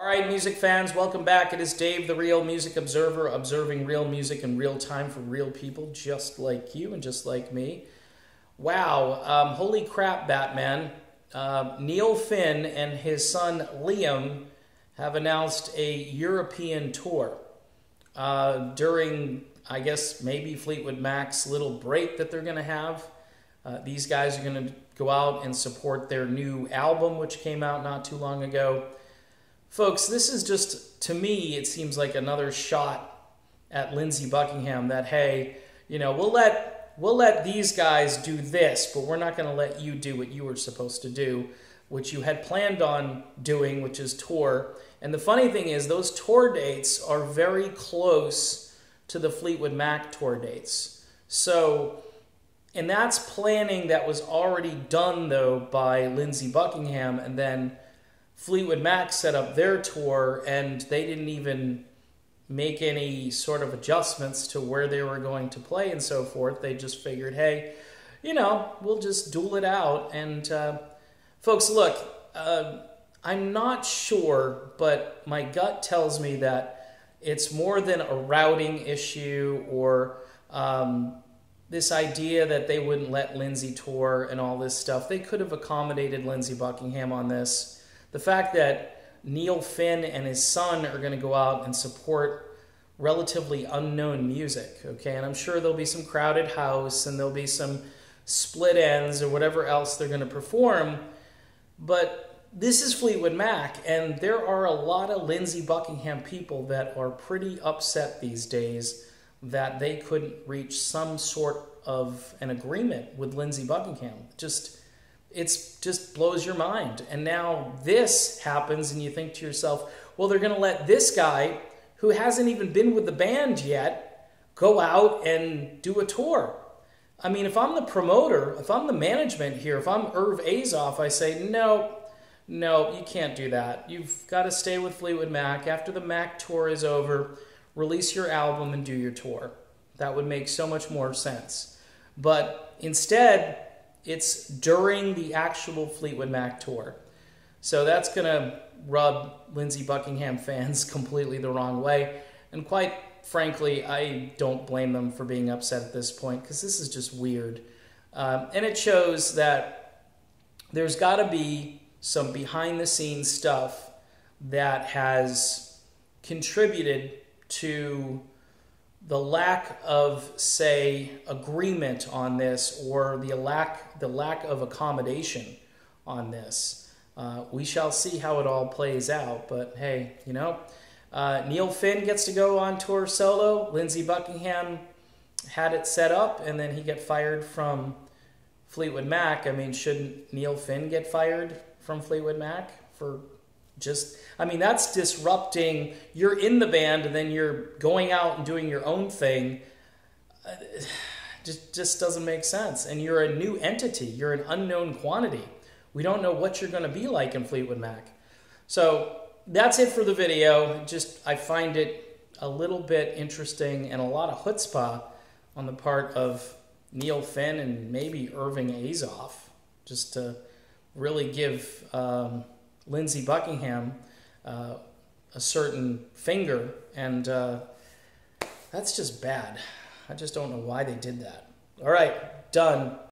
All right, music fans, welcome back. It is Dave, the Real Music Observer, observing real music in real time for real people just like you and just like me. Wow, holy crap, Batman. Neil Finn and his son Liam have announced a European tour during, I guess, maybe Fleetwood Mac's little break that they're going to have. These guys are going to go out and support their new album, which came out not too long ago. Folks, this is just, to me, it seems like another shot at Lindsey Buckingham that, hey, you know, we'll let these guys do this, but we're not going to let you do what you were supposed to do, which you had planned on doing, which is tour. And the funny thing is, those tour dates are very close to the Fleetwood Mac tour dates. So, and that's planning that was already done, though, by Lindsey Buckingham, and then Fleetwood Mac set up their tour, and they didn't even make any sort of adjustments to where they were going to play and so forth. They just figured, hey, you know, we'll just duel it out. And folks, look, I'm not sure, but my gut tells me that it's more than a routing issue or this idea that they wouldn't let Lindsey tour and all this stuff. They could have accommodated Lindsey Buckingham on this. The fact that Neil Finn and his son are going to go out and support relatively unknown music, okay? And I'm sure there'll be some crowded house and there'll be some split ends or whatever else they're going to perform. But this is Fleetwood Mac, and there are a lot of Lindsey Buckingham people that are pretty upset these days that they couldn't reach some sort of an agreement with Lindsey Buckingham. It just blows your mind. And now this happens and you think to yourself, well, they're going to let this guy, who hasn't even been with the band yet, go out and do a tour. I mean, if I'm the promoter, if I'm the management here, if I'm Irv Azoff, I say, no, you can't do that. You've got to stay with Fleetwood Mac. After the Mac tour is over, release your album and do your tour. That would make so much more sense. But instead, it's during the actual Fleetwood Mac tour. So that's going to rub Lindsey Buckingham fans completely the wrong way. And quite frankly, I don't blame them for being upset at this point, because this is just weird. And it shows that there's got to be some behind-the-scenes stuff that has contributed to the lack of, say, agreement on this, or the lack of accommodation on this. We shall see how it all plays out. But hey, you know, Neil Finn gets to go on tour solo. Lindsey Buckingham had it set up, and then he got fired from Fleetwood Mac. I mean, shouldn't Neil Finn get fired from Fleetwood Mac for just, I mean, that's disrupting. You're in the band and then you're going out and doing your own thing. Just doesn't make sense. And you're a new entity. You're an unknown quantity. We don't know what you're going to be like in Fleetwood Mac. So that's it for the video. I find it a little bit interesting and a lot of chutzpah on the part of Neil Finn and maybe Irving Azoff, just to really give Lindsey Buckingham a certain finger, and that's just bad. I just don't know why they did that. All right, done.